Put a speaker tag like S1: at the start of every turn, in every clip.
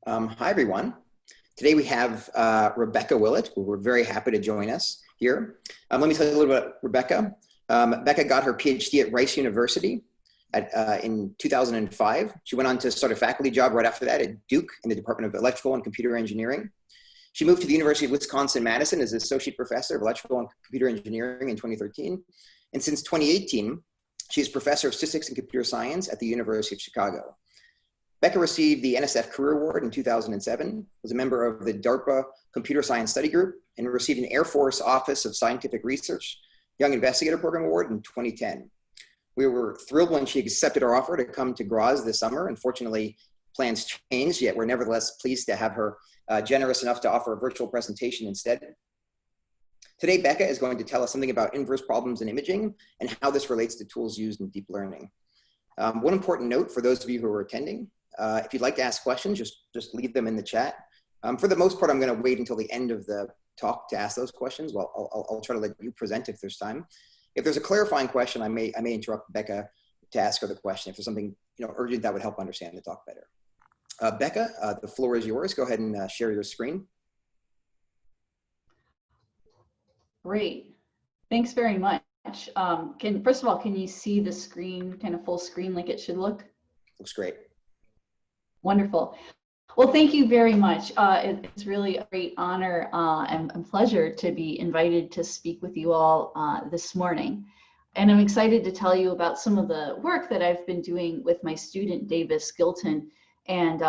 S1: Hi, everyone. Today we have Rebecca Willett, who we're very happy to join us here. Let me tell you a little bit about Rebecca. Rebecca got her PhD at Rice University in 2005. She went on to start a faculty job right after that at Duke in the Department of Electrical and Computer Engineering. She moved to the University of Wisconsin-Madison as Associate Professor of Electrical and Computer Engineering in 2013. And since 2018, she's Professor of Statistics and Computer Science at the University of Chicago. Becca received the NSF Career Award in 2007, was a member of the DARPA Computer Science Study Group, and received an Air Force Office of Scientific Research Young Investigator Program Award in 2010. We were thrilled when she accepted our offer to come to Graz this summer. Unfortunately, plans changed, yet we're nevertheless pleased to have her generous enough to offer a virtual presentation instead. Today, Becca is going to tell us something about inverse problems in imaging and how this relates to tools used in deep learning. One important note for those of you who are attending, if you'd like to ask questions, just leave them in the chat. For the most part, I'm going to wait until the end of the talk to ask those questions. Well, I'll try to let you present if there's time. If there's a clarifying question, I may interrupt Becca to ask her the question if there's something urgent that would help understand the talk better. Becca, the floor is yours. Go ahead and share your screen.
S2: Great. Thanks very much. First of all, can you see the screen, kind of full screen like it should look?
S1: Looks great.
S2: Wonderful. Well, thank you very much. It's really a great honor and pleasure to be invited to speak with you all this morning. And I'm excited to tell you about some of the work that I've been doing with my student, Davis Gilton, and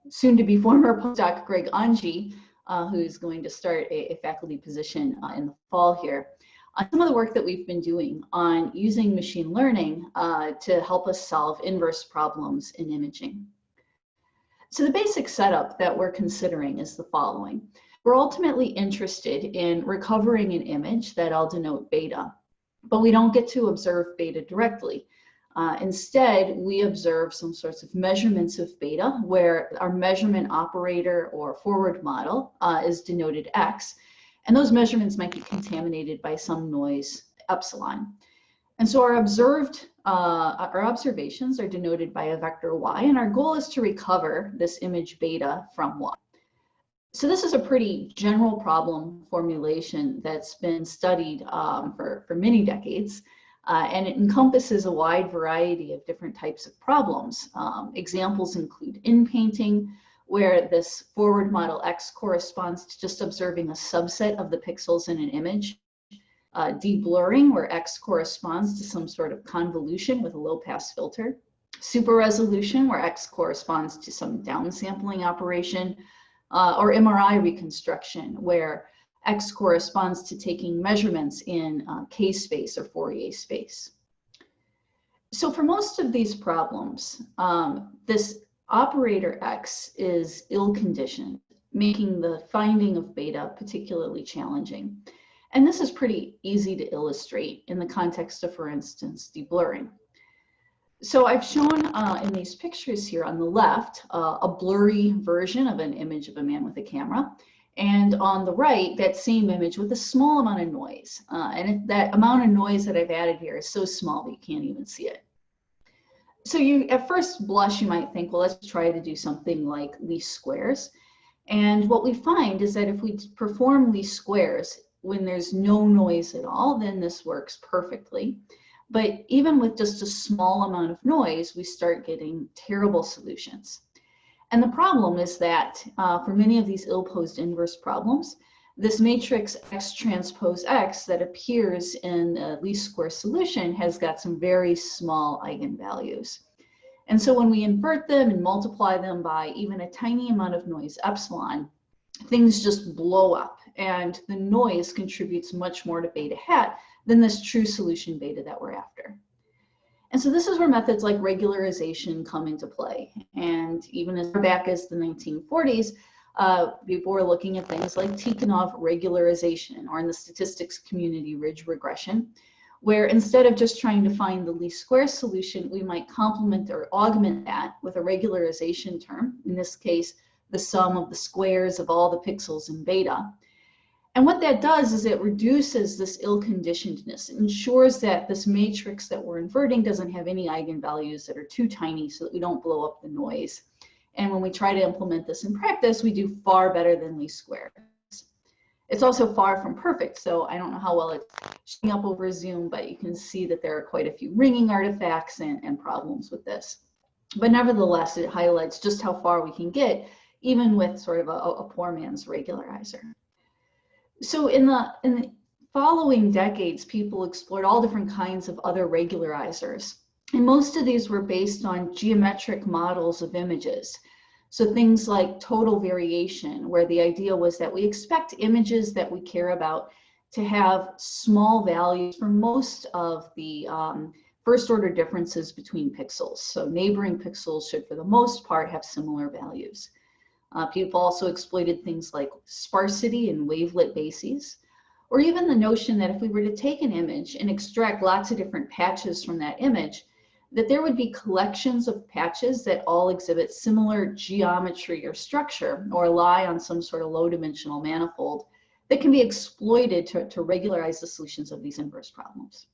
S2: soon to be former postdoc, Greg Anji, who's going to start a faculty position in the fall here. Some of the work that we've been doing on using machine learning to help us solve inverse problems in imaging. So the basic setup that we're considering is the following. We're ultimately interested in recovering an image that I'll denote beta, but we don't get to observe beta directly. Instead, we observe some sorts of measurements of beta where our measurement operator or forward model is denoted X, and those measurements might be contaminated by some noise epsilon. And so our observations are denoted by a vector Y, and our goal is to recover this image beta from Y. So this is a pretty general problem formulation that's been studied for many decades, and it encompasses a wide variety of different types of problems. Examples include in-painting, where this forward model X corresponds to just observing a subset of the pixels in an image. De-blurring, where X corresponds to some sort of convolution with a low-pass filter. Super resolution, where X corresponds to some downsampling operation. Or MRI reconstruction, where X corresponds to taking measurements in K-space or Fourier space. So for most of these problems, this operator X is ill-conditioned, making the finding of beta particularly challenging. And this is pretty easy to illustrate in the context of, for instance, de-blurring. So I've shown in these pictures here on the left, a blurry version of an image of a man with a camera. And on the right, that same image with a small amount of noise. That amount of noise that I've added here is so small that you can't even see it. So at first blush, you might think, well, let's try to do something like least squares. And what we find is that if we perform least squares, when there's no noise at all, then this works perfectly. But even with just a small amount of noise, we start getting terrible solutions. And the problem is that for many of these ill-posed inverse problems, this matrix X transpose X that appears in a least square solution has got some very small eigenvalues. And so when we invert them and multiply them by even a tiny amount of noise epsilon, things just blow up, and the noise contributes much more to beta hat than this true solution beta that we're after. And so this is where methods like regularization come into play. And even as far back as the 1940s, people were looking at things like Tikhonov regularization, or in the statistics community, ridge regression, where instead of just trying to find the least square solution, we might complement or augment that with a regularization term, in this case, the sum of the squares of all the pixels in beta. And what that does is it reduces this ill-conditionedness. It ensures that this matrix that we're inverting doesn't have any eigenvalues that are too tiny so that we don't blow up the noise. And when we try to implement this in practice, we do far better than least squares. It's also far from perfect, so I don't know how well it's showing up over Zoom, but you can see that there are quite a few ringing artifacts and problems with this. But nevertheless, it highlights just how far we can get, even with sort of a poor man's regularizer. So in the following decades, people explored all different kinds of other regularizers. And most of these were based on geometric models of images. So things like total variation, where the idea was that we expect images that we care about to have small values for most of the first order differences between pixels. So neighboring pixels should, for the most part, have similar values. People also exploited things like sparsity and wavelet bases, or even the notion that if we were to take an image and extract lots of different patches from that image, that there would be collections of patches that all exhibit similar geometry or structure or lie on some sort of low dimensional manifold that can be exploited to regularize the solutions of these inverse problems.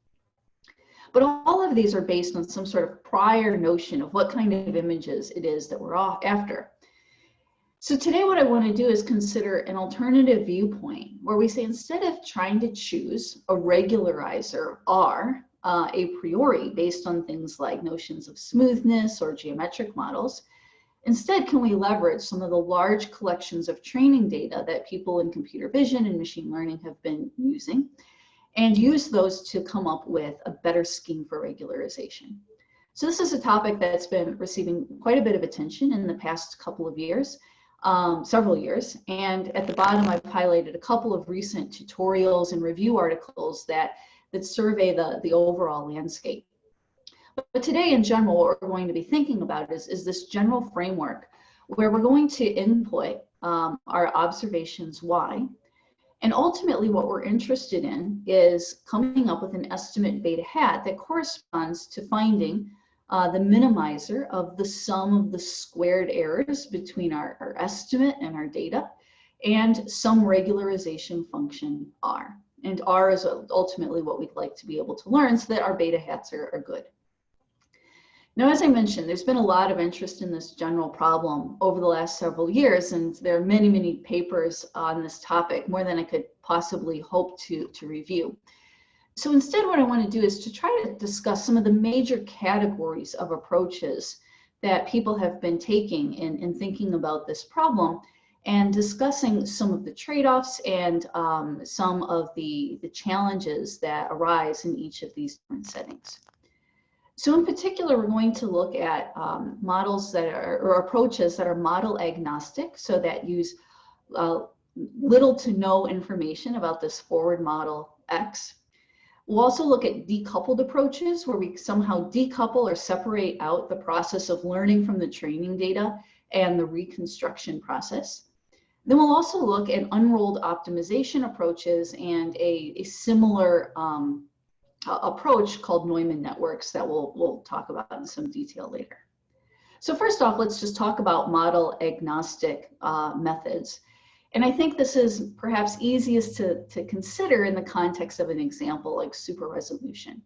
S2: But all of these are based on some sort of prior notion of what kind of images it is that we're after. So today what I want to do is consider an alternative viewpoint where we say instead of trying to choose a regularizer R a priori based on things like notions of smoothness or geometric models, instead can we leverage some of the large collections of training data that people in computer vision and machine learning have been using and use those to come up with a better scheme for regularization. So this is a topic that's been receiving quite a bit of attention in the past couple of years. Several years, and at the bottom I've highlighted a couple of recent tutorials and review articles that survey the overall landscape. But today in general, what we're going to be thinking about is this general framework where we're going to input our observations Y, and ultimately what we're interested in is coming up with an estimate beta hat that corresponds to finding the minimizer of the sum of the squared errors between our estimate and our data, and some regularization function R. And R is ultimately what we'd like to be able to learn so that our beta hats are good. Now, as I mentioned, there's been a lot of interest in this general problem over the last several years, and there are many, many papers on this topic, more than I could possibly hope to review. So instead, what I want to do is to try to discuss some of the major categories of approaches that people have been taking in thinking about this problem, and discussing some of the trade-offs and some of the challenges that arise in each of these different settings. So in particular, we're going to look at models that are, or approaches that are model agnostic, so that use little to no information about this forward model X. We'll also look at decoupled approaches where we somehow decouple or separate out the process of learning from the training data and the reconstruction process. Then we'll also look at unrolled optimization approaches and a similar approach called Neumann networks that we'll talk about in some detail later. So first off, let's just talk about model agnostic methods. And I think this is perhaps easiest to consider in the context of an example like super resolution.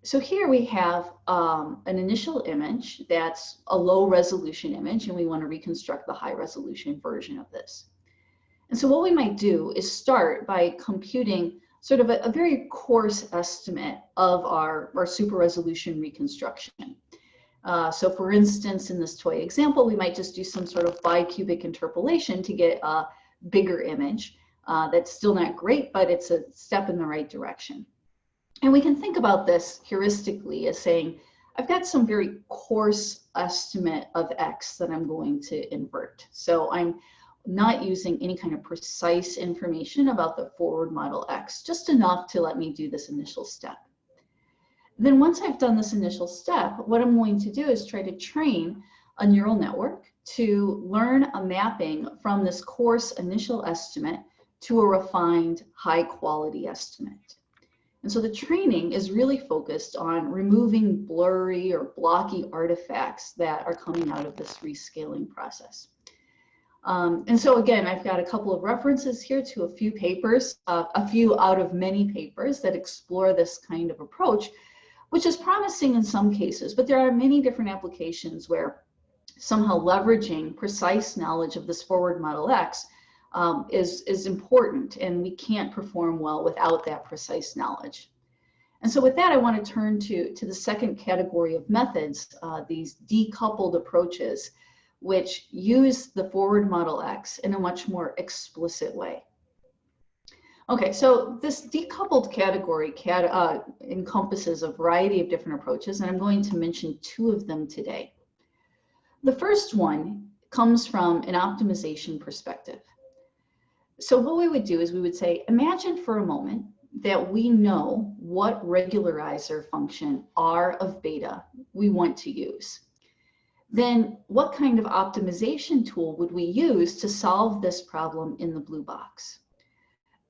S2: So here we have an initial image that's a low resolution image, and we want to reconstruct the high resolution version of this. And so what we might do is start by computing sort of a very coarse estimate of our super resolution reconstruction. So for instance, in this toy example, we might just do some sort of bicubic interpolation to get a bigger image. That's still not great, but it's a step in the right direction. And we can think about this heuristically as saying, I've got some very coarse estimate of X that I'm going to invert. So I'm not using any kind of precise information about the forward model X, just enough to let me do this initial step. Then once I've done this initial step, what I'm going to do is try to train a neural network to learn a mapping from this coarse initial estimate to a refined high quality estimate. And so the training is really focused on removing blurry or blocky artifacts that are coming out of this rescaling process. And so again, I've got a couple of references here to a few papers, a few out of many papers that explore this kind of approach, which is promising in some cases, but there are many different applications where somehow leveraging precise knowledge of this forward model X is important, and we can't perform well without that precise knowledge. And so with that, I want to turn to the second category of methods, these decoupled approaches, which use the forward model X in a much more explicit way. Okay, so this decoupled category encompasses a variety of different approaches, and I'm going to mention two of them today. The first one comes from an optimization perspective. So what we would do is we would say, imagine for a moment that we know what regularizer function R of beta we want to use. Then what kind of optimization tool would we use to solve this problem in the blue box?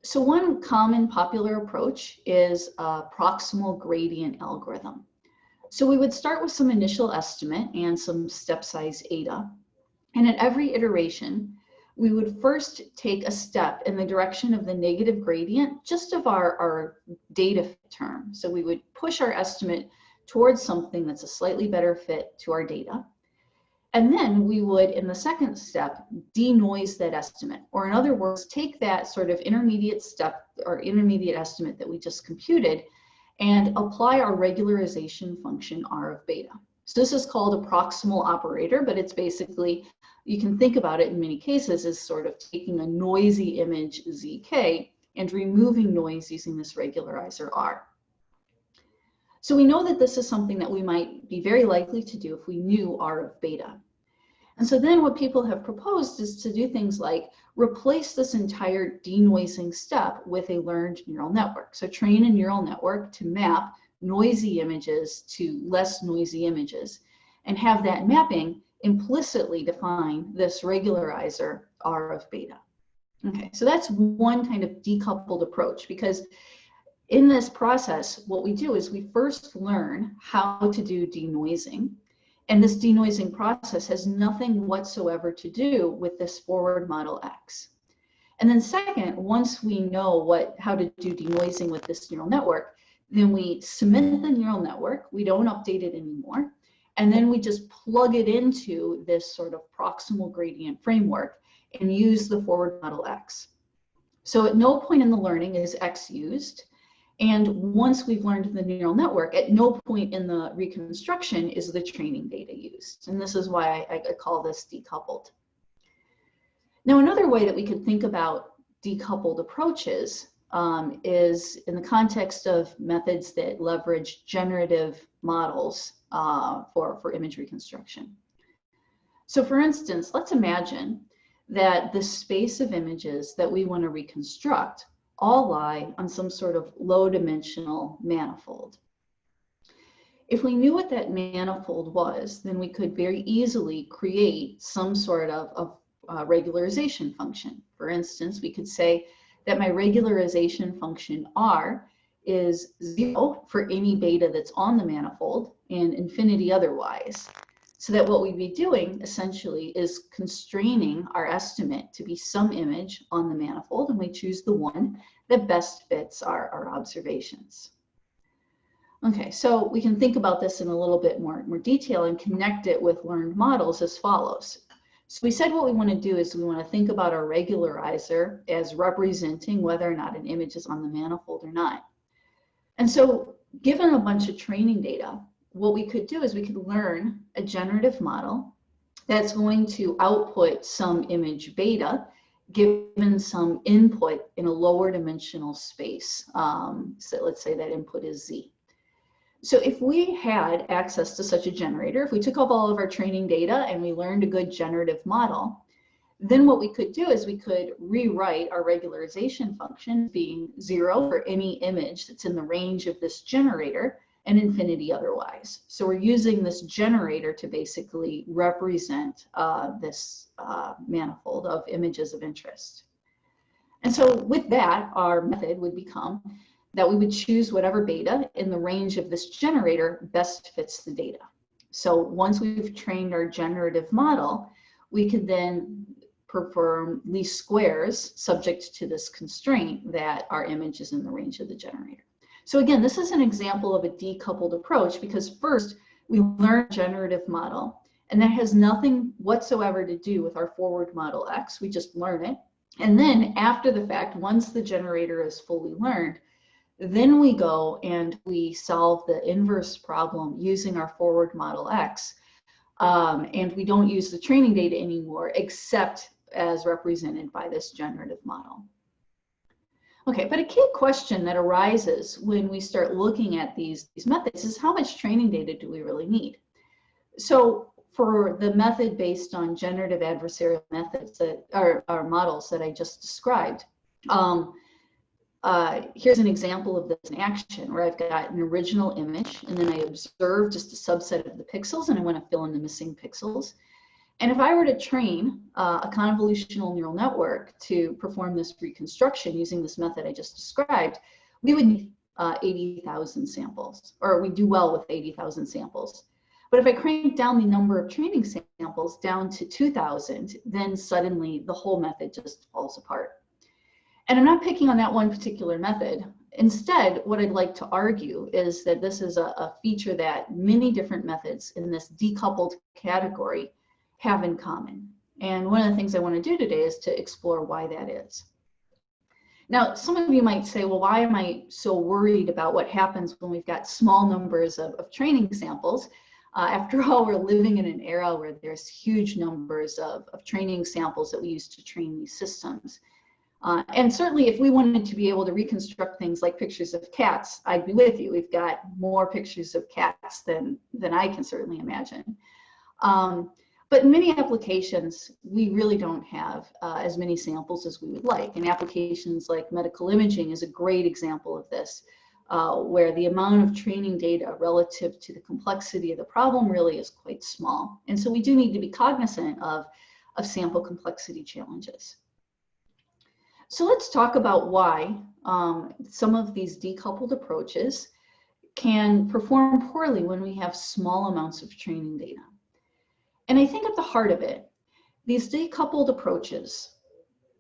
S2: So one common popular approach is a proximal gradient algorithm. So we would start with some initial estimate and some step size eta. And at every iteration, we would first take a step in the direction of the negative gradient just of our data term. So we would push our estimate towards something that's a slightly better fit to our data. And then we would, in the second step, denoise that estimate, or in other words, take that sort of intermediate step or intermediate estimate that we just computed and apply our regularization function R of beta. So this is called a proximal operator, but it's basically, you can think about it in many cases as sort of taking a noisy image ZK and removing noise using this regularizer R. So we know that this is something that we might be very likely to do if we knew R of beta. And so then what people have proposed is to do things like replace this entire denoising step with a learned neural network. So train a neural network to map noisy images to less noisy images and have that mapping implicitly define this regularizer R of beta. Okay, so that's one kind of decoupled approach, because in this process, what we do is we first learn how to do denoising, and this denoising process has nothing whatsoever to do with this forward model X. And then second, once we know how to do denoising with this neural network, then we submit the neural network, we don't update it anymore, and then we just plug it into this sort of proximal gradient framework and use the forward model X. So at no point in the learning is X used. And once we've learned the neural network, at no point in the reconstruction is the training data used. And this is why I call this decoupled. Now, another way that we could think about decoupled approaches is in the context of methods that leverage generative models for image reconstruction. So for instance, let's imagine that the space of images that we want to reconstruct all lie on some sort of low dimensional manifold. If we knew what that manifold was, then we could very easily create some sort of regularization function. For instance, we could say that my regularization function R is 0 for any beta that's on the manifold and infinity otherwise. So that what we'd be doing essentially is constraining our estimate to be some image on the manifold, and we choose the one that best fits our observations. Okay, so we can think about this in a little bit more detail and connect it with learned models as follows. So we said what we want to do is we want to think about our regularizer as representing whether or not an image is on the manifold or not. And so given a bunch of training data, what we could do is we could learn a generative model that's going to output some image beta given some input in a lower dimensional space. So let's say that input is Z. So if we had access to such a generator, if we took up all of our training data and we learned a good generative model, then what we could do is we could rewrite our regularization function being 0 for any image that's in the range of this generator and infinity otherwise. So we're using this generator to basically represent this manifold of images of interest. And so with that, our method would become that we would choose whatever beta in the range of this generator best fits the data. So once we've trained our generative model, we could then perform least squares subject to this constraint that our image is in the range of the generator. So again, this is an example of a decoupled approach because first we learn a generative model, And that has nothing whatsoever to do with our forward model X. We just learn it. And then after the fact, once the generator is fully learned, then we go and we solve the inverse problem using our forward model X. And we don't use the training data anymore, except as represented by this generative model. Okay, but a key question that arises when we start looking at these methods is how much training data do we really need? So for the method based on generative adversarial methods that are models that I just described, here's an example of this in action where I've got an original image and then I observe just a subset of the pixels and I want to fill in the missing pixels. And if I were to train a convolutional neural network to perform this reconstruction using this method I just described, we would need 80,000 samples, or we do well with 80,000 samples. But if I crank down the number of training samples down to 2,000, then suddenly the whole method just falls apart. And I'm not picking on that one particular method. Instead, what I'd like to argue is that this is a feature that many different methods in this decoupled category have in common. And one of the things I want to do today is to explore why that is. Now, some of you might say, well, why am I so worried about what happens when we've got small numbers of training samples? After all, we're living in an era where there's huge numbers of training samples that we use to train these systems. And certainly if we wanted to be able to reconstruct things like pictures of cats, I'd be with you. We've got more pictures of cats than I can certainly imagine. But in many applications, we really don't have as many samples as we would like. And applications like medical imaging is a great example of this, where the amount of training data relative to the complexity of the problem really is quite small. And so we do need to be cognizant of sample complexity challenges. So let's talk about why some of these decoupled approaches can perform poorly when we have small amounts of training data. And I think at the heart of it, these decoupled approaches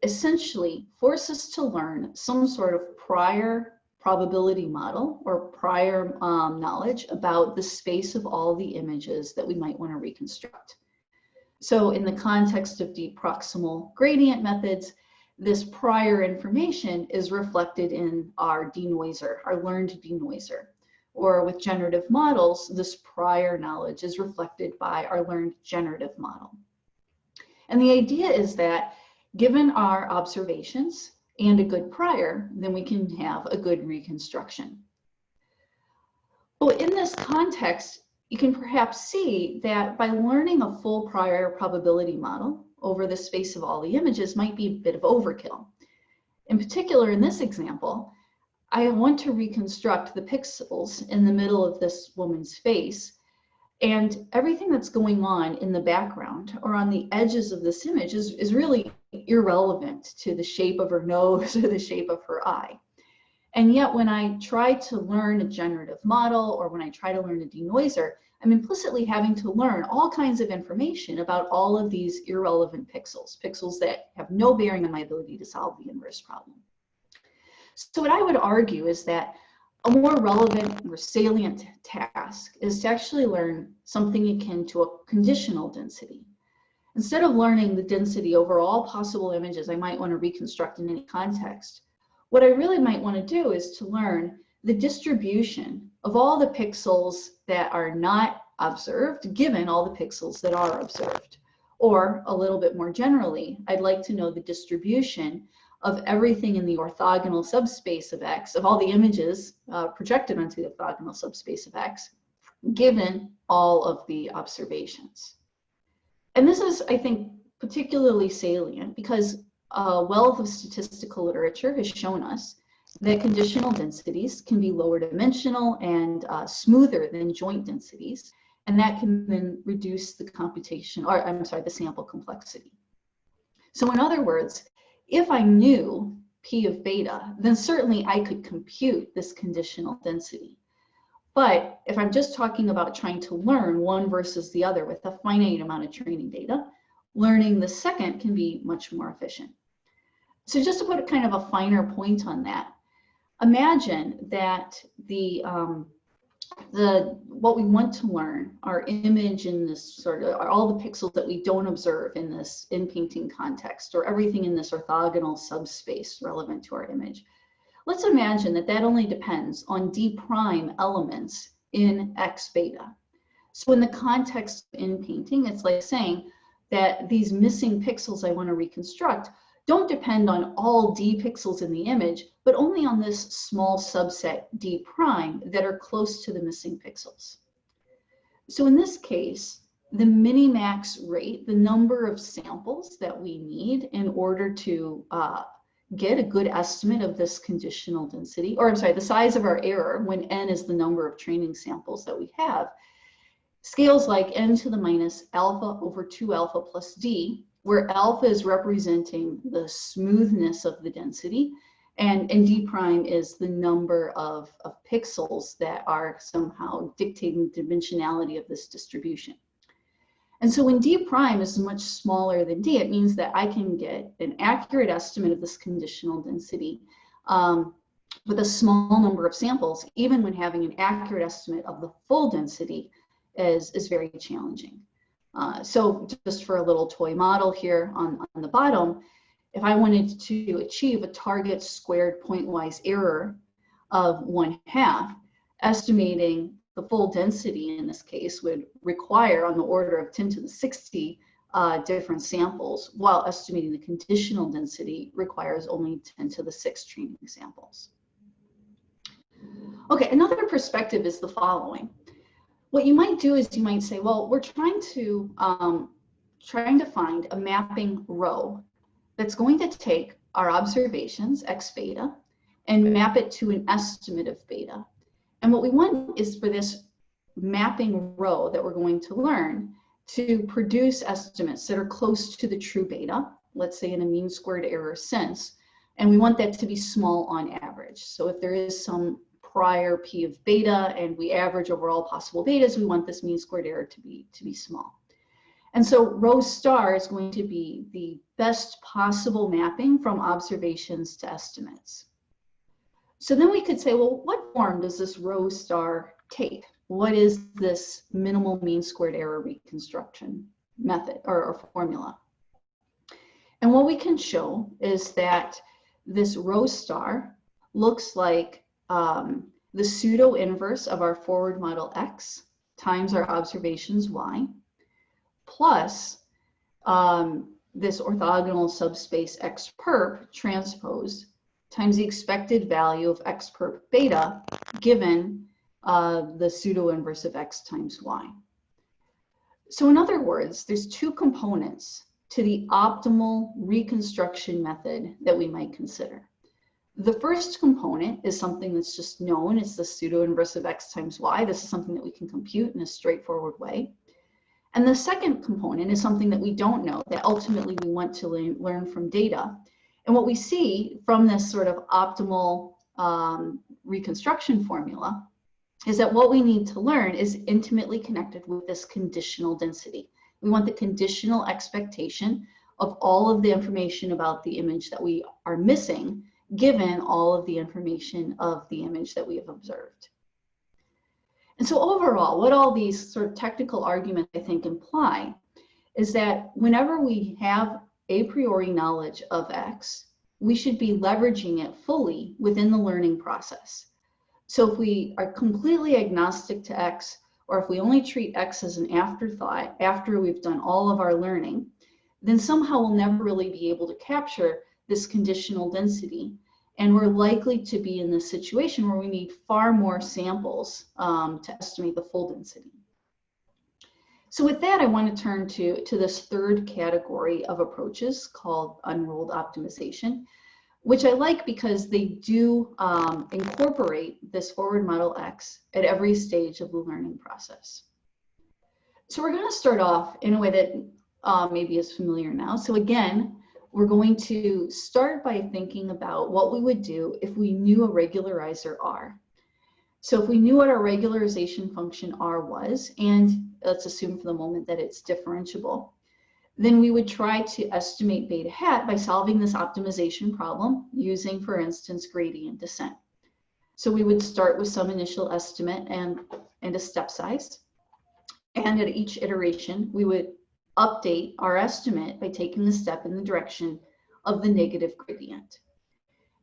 S2: essentially force us to learn some sort of prior probability model or prior knowledge about the space of all the images that we might want to reconstruct. So in the context of deep proximal gradient methods, this prior information is reflected in our denoiser, our learned denoiser. Or with generative models, this prior knowledge is reflected by our learned generative model. And the idea is that given our observations and a good prior, then we can have a good reconstruction. But in this context, you can perhaps see that by learning a full prior probability model over the space of all the images might be a bit of overkill. In particular, in this example, I want to reconstruct the pixels in the middle of this woman's face, and everything that's going on in the background or on the edges of this image is really irrelevant to the shape of her nose or the shape of her eye. And yet when I try to learn a generative model or when I try to learn a denoiser, I'm implicitly having to learn all kinds of information about all of these irrelevant pixels, pixels that have no bearing on my ability to solve the inverse problem. So what I would argue is that a more relevant or salient task is to actually learn something akin to a conditional density. Instead of learning the density over all possible images I might want to reconstruct in any context, what I really might want to do is to learn the distribution of all the pixels that are not observed, given all the pixels that are observed. Or a little bit more generally, I'd like to know the distribution of everything in the orthogonal subspace of X, of all the images projected onto the orthogonal subspace of X, given all of the observations. And this is, I think, particularly salient because a wealth of statistical literature has shown us that conditional densities can be lower dimensional and smoother than joint densities, and that can then reduce the computation, or I'm sorry, the sample complexity. So in other words, if I knew P of beta, then certainly I could compute this conditional density. But if I'm just talking about trying to learn one versus the other with a finite amount of training data, learning the second can be much more efficient. So just to put a kind of a finer point on that, imagine that the what we want to learn, our image in this sort of, are all the pixels that we don't observe in this in-painting context, or everything in this orthogonal subspace relevant to our image. Let's imagine that that only depends on d prime elements in x beta. So in the context of in-painting, it's like saying that these missing pixels I want to reconstruct don't depend on all d pixels in the image, but only on this small subset d prime that are close to the missing pixels. So in this case, the minimax rate, the number of samples that we need in order to get a good estimate of this conditional density, or I'm sorry, the size of our error when n is the number of training samples that we have, scales like n to the minus alpha over 2 alpha plus d, where alpha is representing the smoothness of the density, and d prime is the number of pixels that are somehow dictating the dimensionality of this distribution. And so when d prime is much smaller than d, it means that I can get an accurate estimate of this conditional density with a small number of samples, even when having an accurate estimate of the full density is very challenging. So just for a little toy model here on the bottom, if I wanted to achieve a target squared pointwise error of 1/2, estimating the full density in this case would require on the order of 10 to the 60 different samples, while estimating the conditional density requires only 10 to the 6 training samples. Okay, another perspective is the following. What you might do is you might say, well, we're trying to find a mapping row that's going to take our observations, x beta, and map it to an estimate of beta. And what we want is for this mapping row that we're going to learn to produce estimates that are close to the true beta, let's say in a mean squared error sense, and we want that to be small on average. So if there is some prior p of beta and we average over all possible betas, we want this mean squared error to be small. And so rho star is going to be the best possible mapping from observations to estimates. So then we could say, well, what form does this rho star take? What is this minimal mean squared error reconstruction method or formula? And what we can show is that this rho star looks like the pseudo inverse of our forward model x times our observations y, plus this orthogonal subspace x perp transpose times the expected value of x perp beta given the pseudo inverse of x times y. So in other words, there's two components to the optimal reconstruction method that we might consider. The first component is something that's just known. It's the pseudo inverse of x times y. This is something that we can compute in a straightforward way. And the second component is something that we don't know, that ultimately we want to learn from data. And what we see from this sort of optimal reconstruction formula is that what we need to learn is intimately connected with this conditional density. We want the conditional expectation of all of the information about the image that we are missing, given all of the information of the image that we have observed. And so overall, what all these sort of technical arguments I think imply is that whenever we have a priori knowledge of X, we should be leveraging it fully within the learning process. So if we are completely agnostic to X, or if we only treat X as an afterthought after we've done all of our learning, then somehow we'll never really be able to capture this conditional density. And we're likely to be in this situation where we need far more samples to estimate the full density. So with that, I want to turn to this third category of approaches called unrolled optimization, which I like because they do incorporate this forward model X at every stage of the learning process. So we're going to start off in a way that maybe is familiar now. So again, we're going to start by thinking about what we would do if we knew a regularizer R. So if we knew what our regularization function R was, and let's assume for the moment that it's differentiable, then we would try to estimate beta hat by solving this optimization problem using, for instance, gradient descent. So we would start with some initial estimate and a step size. And at each iteration, we would update our estimate by taking the step in the direction of the negative gradient.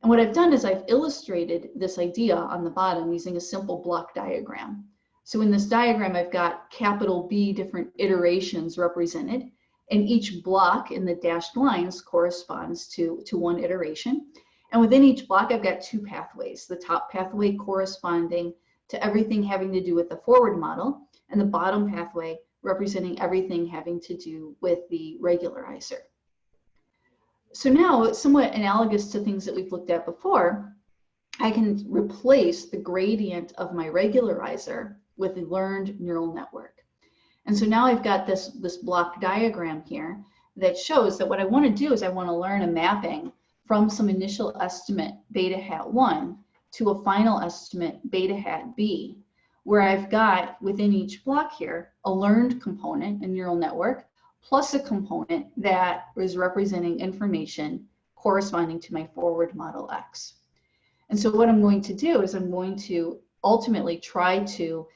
S2: And what I've done is I've illustrated this idea on the bottom using a simple block diagram. So in this diagram, I've got capital B different iterations represented, and each block in the dashed lines corresponds to one iteration. And within each block, I've got two pathways, the top pathway corresponding to everything having to do with the forward model, and the bottom pathway representing everything having to do with the regularizer. So now, somewhat analogous to things that we've looked at before, I can replace the gradient of my regularizer with a learned neural network. And so now I've got this block diagram here that shows that what I want to do is I want to learn a mapping from some initial estimate beta hat 1 to a final estimate beta hat B, where I've got within each block here a learned component, a neural network, plus a component that is representing information corresponding to my forward model X. And so what I'm going to do is I'm going to ultimately try to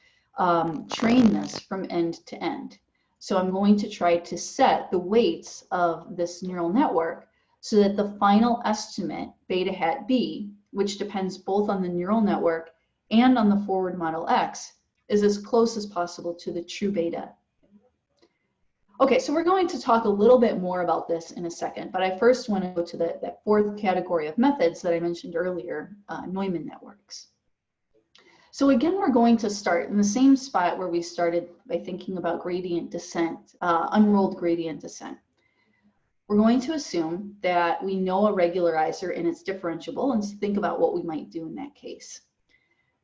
S2: train this from end to end. So I'm going to try to set the weights of this neural network so that the final estimate, beta hat B, which depends both on the neural network and on the forward model X, is as close as possible to the true beta. Okay, so we're going to talk a little bit more about this in a second, but I first want to go to that fourth category of methods that I mentioned earlier, Neumann networks. So again, we're going to start in the same spot where we started by thinking about gradient descent, unrolled gradient descent. We're going to assume that we know a regularizer and it's differentiable, and think about what we might do in that case.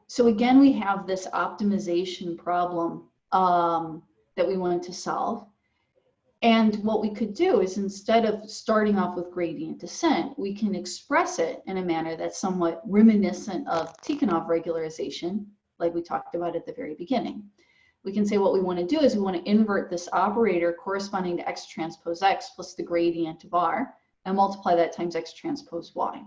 S2: So again, we have this optimization problem that we wanted to solve. And what we could do is, instead of starting off with gradient descent, we can express it in a manner that's somewhat reminiscent of Tikhonov regularization, like we talked about at the very beginning. We can say what we want to do is we want to invert this operator corresponding to x transpose x plus the gradient of r and multiply that times x transpose y.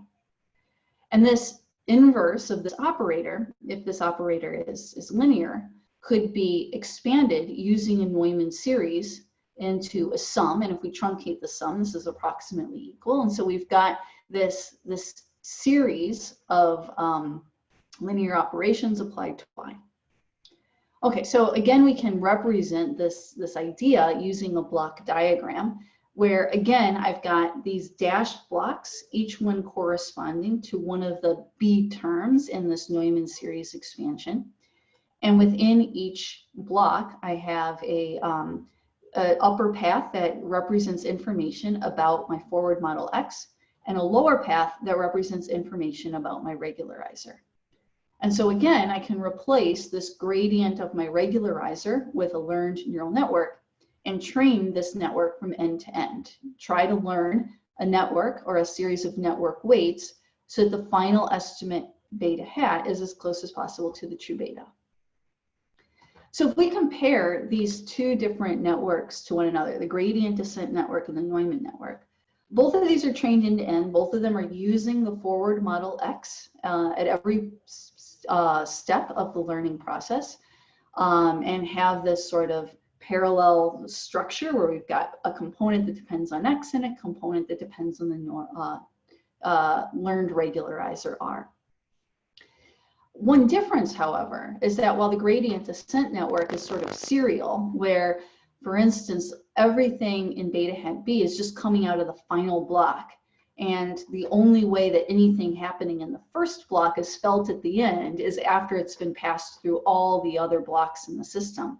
S2: And this inverse of this operator, if this operator is linear, could be expanded using a Neumann series into a sum, and if we truncate the sum, this is approximately equal. And so we've got this series of linear operations applied to y. Okay, so again, we can represent this idea using a block diagram, where again, I've got these dashed blocks, each one corresponding to one of the B terms in this Neumann series expansion. And within each block, I have an upper path that represents information about my forward model X, and a lower path that represents information about my regularizer. And so again, I can replace this gradient of my regularizer with a learned neural network and train this network from end to end. Try to learn a network or a series of network weights so that the final estimate beta hat is as close as possible to the true beta. So if we compare these two different networks to one another, the gradient descent network and the Neumann network, both of these are trained end to end. Both of them are using the forward model X at every step of the learning process, and have this sort of parallel structure where we've got a component that depends on X and a component that depends on the learned regularizer R. One difference, however, is that while the gradient descent network is sort of serial, where, for instance, everything in beta hat B is just coming out of the final block, and the only way that anything happening in the first block is felt at the end is after it's been passed through all the other blocks in the system.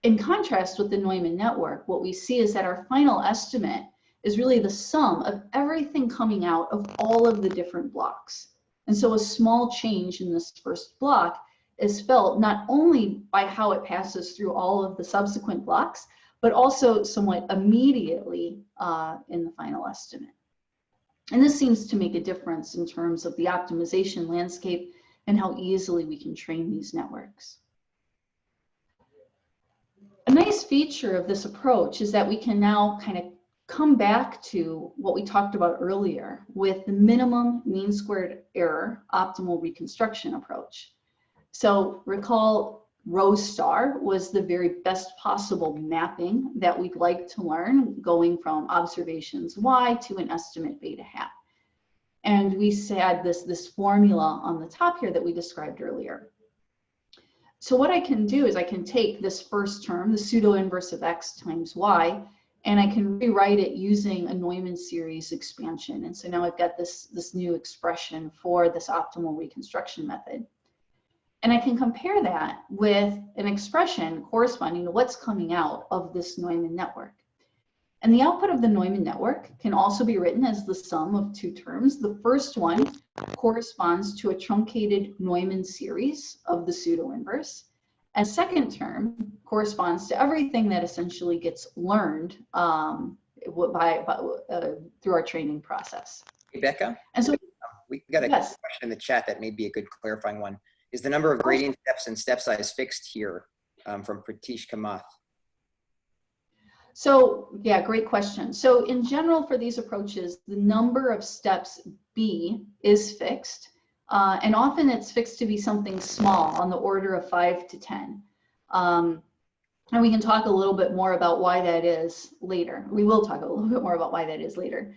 S2: In contrast with the Neumann network, what we see is that our final estimate is really the sum of everything coming out of all of the different blocks. And so a small change in this first block is felt not only by how it passes through all of the subsequent blocks, but also somewhat immediately in the final estimate. And this seems to make a difference in terms of the optimization landscape and how easily we can train these networks. A nice feature of this approach is that we can now kind of come back to what we talked about earlier with the minimum mean squared error optimal reconstruction approach. So recall rho star was the very best possible mapping that we'd like to learn, going from observations y to an estimate beta hat. And we had this formula on the top here that we described earlier. So what I can do is I can take this first term, the pseudo inverse of x times y, and I can rewrite it using a Neumann series expansion. And so now I've got this new expression for this optimal reconstruction method. And I can compare that with an expression corresponding to what's coming out of this Neumann network. And the output of the Neumann network can also be written as the sum of two terms. The first one corresponds to a truncated Neumann series of the pseudo-inverse. And second term corresponds to everything that essentially gets learned through our training process.
S1: Rebecca,
S2: and so
S1: we got a question in the chat that may be a good clarifying one. Is the number of gradient steps and step size fixed here from Pratish Kamath?
S2: So yeah, great question. So in general for these approaches, the number of steps B is fixed. And often it's fixed to be something small on the order of 5 to 10. And we can talk a little bit more about why that is later. We will talk a little bit more about why that is later.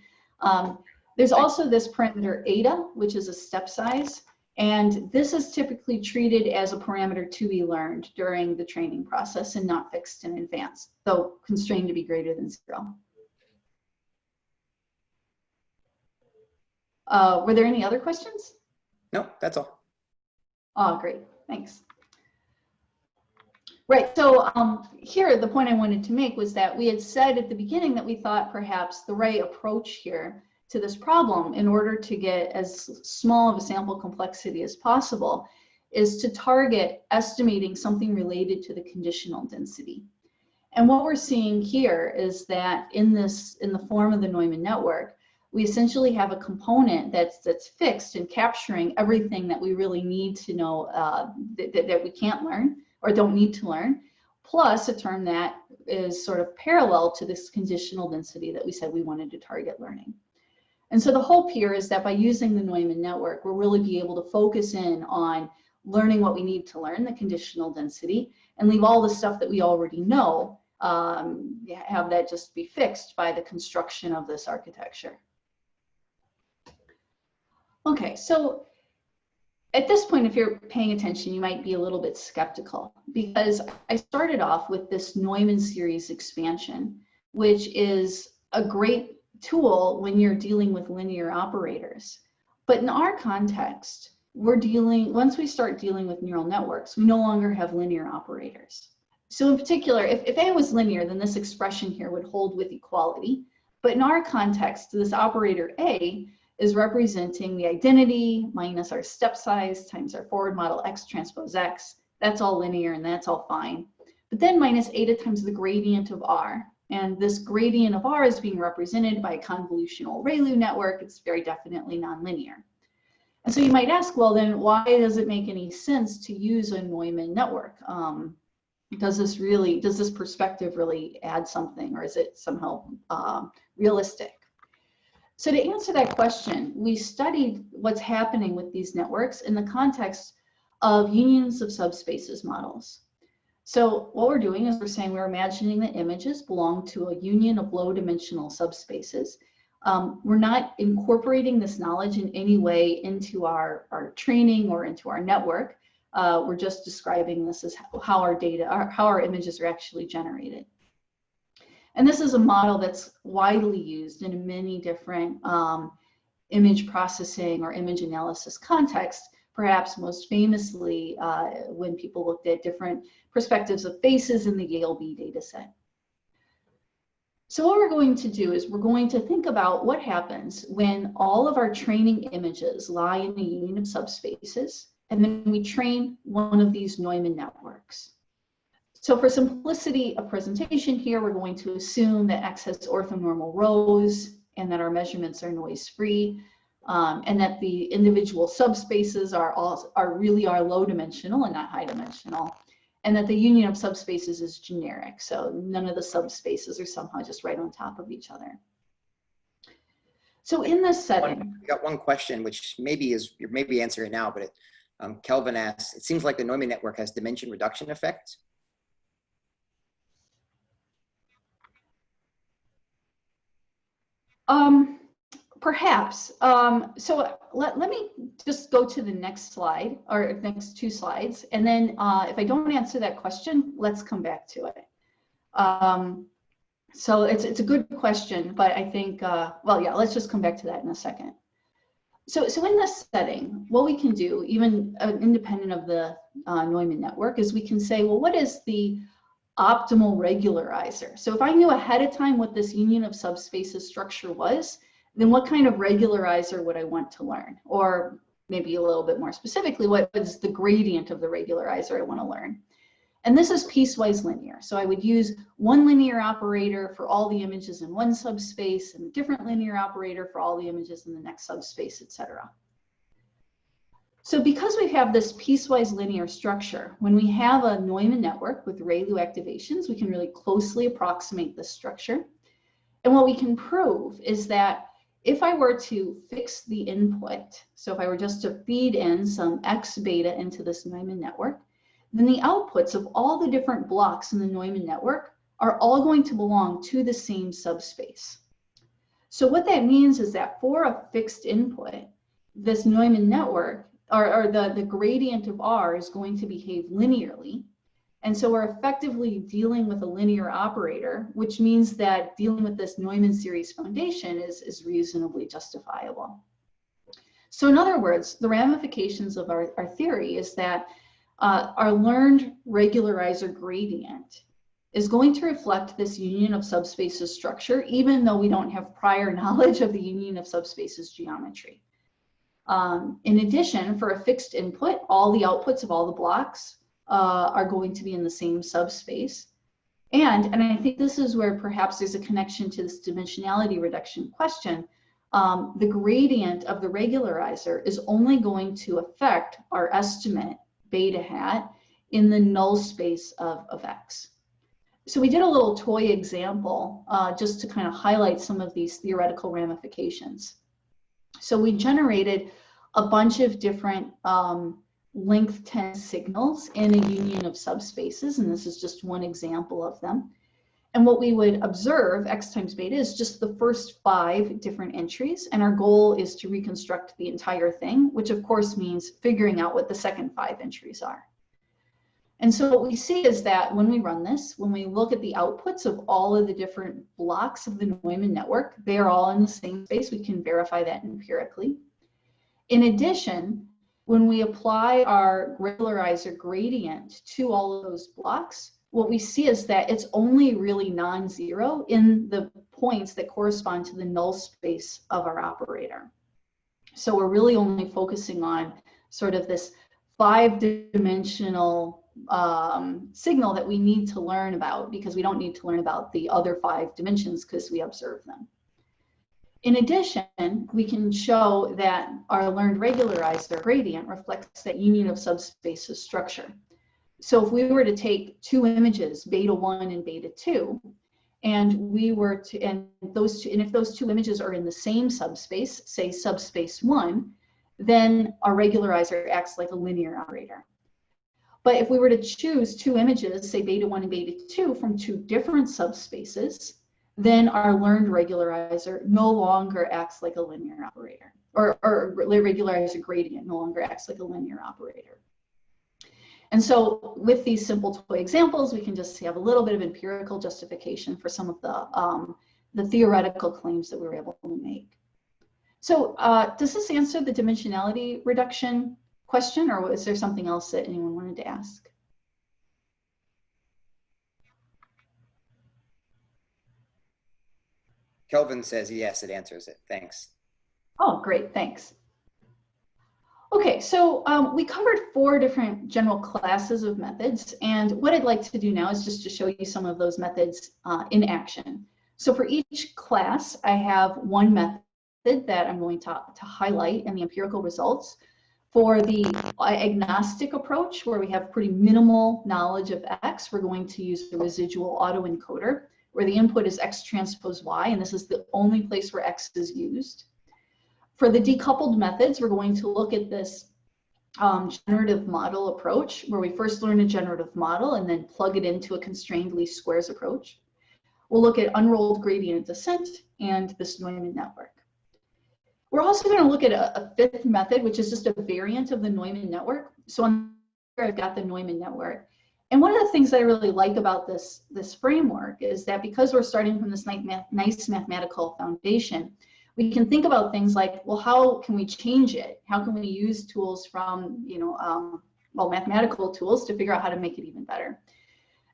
S2: There's also this parameter eta, which is a step size. And this is typically treated as a parameter to be learned during the training process and not fixed in advance, though constrained to be greater than 0. Were there any other questions?
S1: No, that's all.
S2: Oh, great, thanks. Right, so here the point I wanted to make was that we had said at the beginning that we thought perhaps the right approach here to this problem, in order to get as small of a sample complexity as possible, is to target estimating something related to the conditional density. And what we're seeing here is that in the form of the Neumann network, we essentially have a component that's fixed and capturing everything that we really need to know that we can't learn or don't need to learn, plus a term that is sort of parallel to this conditional density that we said we wanted to target learning. And so the hope here is that by using the Neumann network, we'll really be able to focus in on learning what we need to learn, the conditional density, and leave all the stuff that we already know, have that just be fixed by the construction of this architecture. Okay, so at this point, if you're paying attention, you might be a little bit skeptical, because I started off with this Neumann series expansion, which is a great tool when you're dealing with linear operators. But in our context, once we start dealing with neural networks, we no longer have linear operators. So in particular, if A was linear, then this expression here would hold with equality. But in our context, this operator A is representing the identity minus our step size times our forward model X transpose X. That's all linear and that's all fine. But then minus eta times the gradient of R. And this gradient of R is being represented by a convolutional ReLU network. It's very definitely nonlinear. And so you might ask, well, then why does it make any sense to use a Neumann network? Does this perspective really add something, or is it somehow realistic? So to answer that question, we studied what's happening with these networks in the context of unions of subspaces models. So what we're doing is we're saying we're imagining that images belong to a union of low dimensional subspaces. We're not incorporating this knowledge in any way into our training or into our network. We're just describing this as how our images are actually generated. And this is a model that's widely used in many different image processing or image analysis contexts, perhaps most famously when people looked at different perspectives of faces in the Yale B dataset. So what we're going to do is we're going to think about what happens when all of our training images lie in a union of subspaces, and then we train one of these Neumann networks. So for simplicity of presentation here, we're going to assume that X has orthonormal rows and that our measurements are noise-free, and that the individual subspaces are really low dimensional and not high dimensional. and that the union of subspaces is generic. So none of the subspaces are somehow just right on top of each other. So in this setting,
S1: we got one question, which maybe you're maybe answering it now, but Kelvin asks, it seems like the Neumann network has dimension reduction effect.
S2: Perhaps. So let me just go to the next slide, or next two slides, and then if I don't answer that question, let's come back to it. So it's a good question, but I think, well, yeah, let's just come back to that in a second. So in this setting, what we can do, even independent of the Neumann network, is we can say, well, what is the optimal regularizer? So if I knew ahead of time what this union of subspaces structure was, then what kind of regularizer would I want to learn? Or maybe a little bit more specifically, what is the gradient of the regularizer I want to learn? And this is piecewise linear. So I would use one linear operator for all the images in one subspace and a different linear operator for all the images in the next subspace, etc. So because we have this piecewise linear structure, when we have a Neumann network with ReLU activations, we can really closely approximate this structure. And what we can prove is that if I were to fix the input, so if I were just to feed in some X beta into this Neumann network, then the outputs of all the different blocks in the Neumann network are all going to belong to the same subspace. So what that means is that for a fixed input, this Neumann network, or the gradient of R, is going to behave linearly. And so we're effectively dealing with a linear operator, which means that dealing with this Neumann series foundation is reasonably justifiable. So in other words, the ramifications of our theory is that our learned regularizer gradient is going to reflect this union of subspaces structure, even though we don't have prior knowledge of the union of subspaces geometry. In addition, for a fixed input, all the outputs of all the blocks are going to be in the same subspace. And I think this is where perhaps there's a connection to this dimensionality reduction question. The gradient of the regularizer is only going to affect our estimate beta hat in the null space of X. So we did a little toy example just to kind of highlight some of these theoretical ramifications. So we generated a bunch of different length 10 signals in a union of subspaces, and this is just one example of them. And what we would observe, X times beta, is just the first 5 different entries, and our goal is to reconstruct the entire thing, which of course means figuring out what the second 5 entries are. And so what we see is that when we run this, when we look at the outputs of all of the different blocks of the Neumann network, they are all in the same space. We can verify that empirically. In addition, when we apply our regularizer gradient to all of those blocks, what we see is that it's only really non-zero in the points that correspond to the null space of our operator. So we're really only focusing on sort of this 5-dimensional signal that we need to learn about, because we don't need to learn about the other 5 dimensions because we observe them. In addition, we can show that our learned regularizer gradient reflects that union of subspaces structure. So if we were to take 2 images, beta 1 and beta 2, and we were to, and if those 2 images are in the same subspace, say subspace 1, then our regularizer acts like a linear operator. But if we were to choose 2 images, say beta 1 and beta 2, from 2 different subspaces, then our learned regularizer no longer acts like a linear operator, or regularizer gradient no longer acts like a linear operator. And so with these simple toy examples, we can just have a little bit of empirical justification for some of the theoretical claims that we were able to make. So does this answer the dimensionality reduction question, or is there something else that anyone wanted to ask?
S1: Kelvin says yes, it answers it. Thanks.
S2: Oh, great, thanks. Okay, so we covered 4 different general classes of methods, and what I'd like to do now is just to show you some of those methods in action. So for each class, I have one method that I'm going to highlight in the empirical results. For the agnostic approach, where we have pretty minimal knowledge of X, we're going to use the residual autoencoder, where the input is X transpose Y, and this is the only place where X is used. For the decoupled methods, we're going to look at this generative model approach, where we first learn a generative model and then plug it into a constrained least squares approach. We'll look at unrolled gradient descent and this Neumann network. We're also going to look at a fifth method, which is just a variant of the Neumann network. So on here, I've got the Neumann network. And one of the things that I really like about this framework is that because we're starting from this nice mathematical foundation, we can think about things like, well, how can we change it? How can we use tools from, well, mathematical tools to figure out how to make it even better?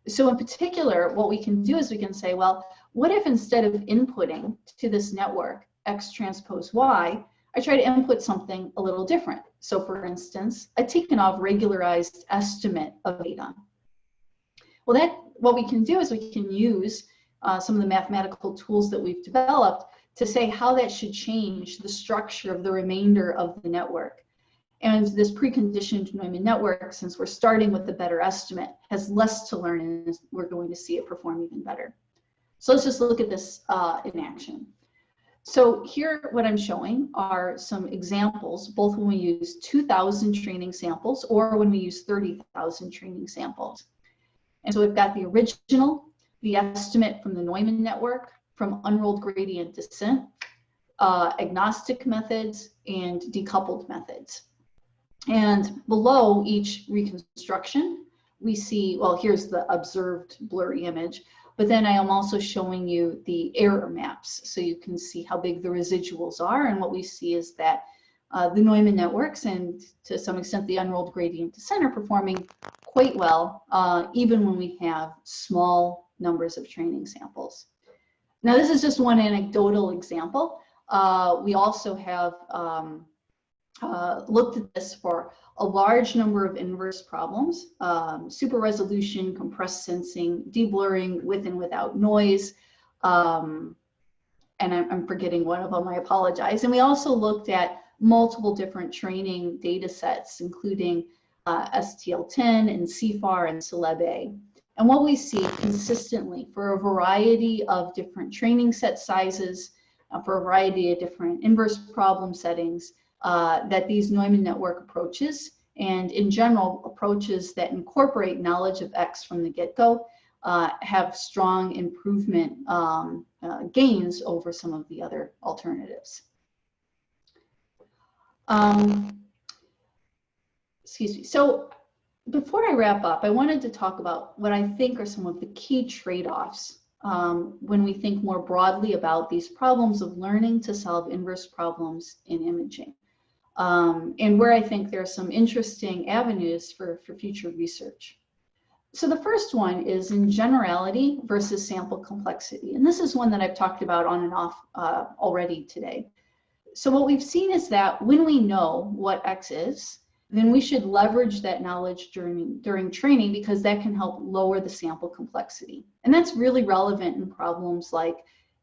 S2: So in particular, what we can do is we can say, well, what if instead of inputting to this network X transpose Y, I try to input something a little different. So for instance, a Tikhonov regularized estimate of data. Well, what we can do is we can use some of the mathematical tools that we've developed to say how that should change the structure of the remainder of the network. And this preconditioned Neumann network, since we're starting with a better estimate, has less to learn, and we're going to see it perform even better. So let's just look at this in action. So here, what I'm showing are some examples, both when we use 2,000 training samples or when we use 30,000 training samples. And so we've got the original, the estimate from the Neumann network, from unrolled gradient descent, agnostic methods, and decoupled methods. And below each reconstruction, we see, well, here's the observed blurry image, but then I am also showing you the error maps, so you can see how big the residuals are. And what we see is that the Neumann networks and to some extent the unrolled gradient descent are performing quite well, even when we have small numbers of training samples. Now, this is just one anecdotal example. We also have looked at this for a large number of inverse problems, super resolution, compressed sensing, deblurring with and without noise, and I'm forgetting one of them, I apologize. And we also looked at multiple different training data sets, including STL10 and CFAR and Celeb-A. And what we see consistently for a variety of different training set sizes, for a variety of different inverse problem settings, that these Neumann network approaches, and in general approaches that incorporate knowledge of X from the get-go, have strong improvement gains over some of the other alternatives. Excuse me. So before I wrap up, I wanted to talk about what I think are some of the key trade-offs when we think more broadly about these problems of learning to solve inverse problems in imaging. And where I think there are some interesting avenues for future research. So the first one is in generality versus sample complexity. And this is one that I've talked about on and off already today. So what we've seen is that when we know what X is, then we should leverage that knowledge during training, because that can help lower the sample complexity. And that's really relevant in problems like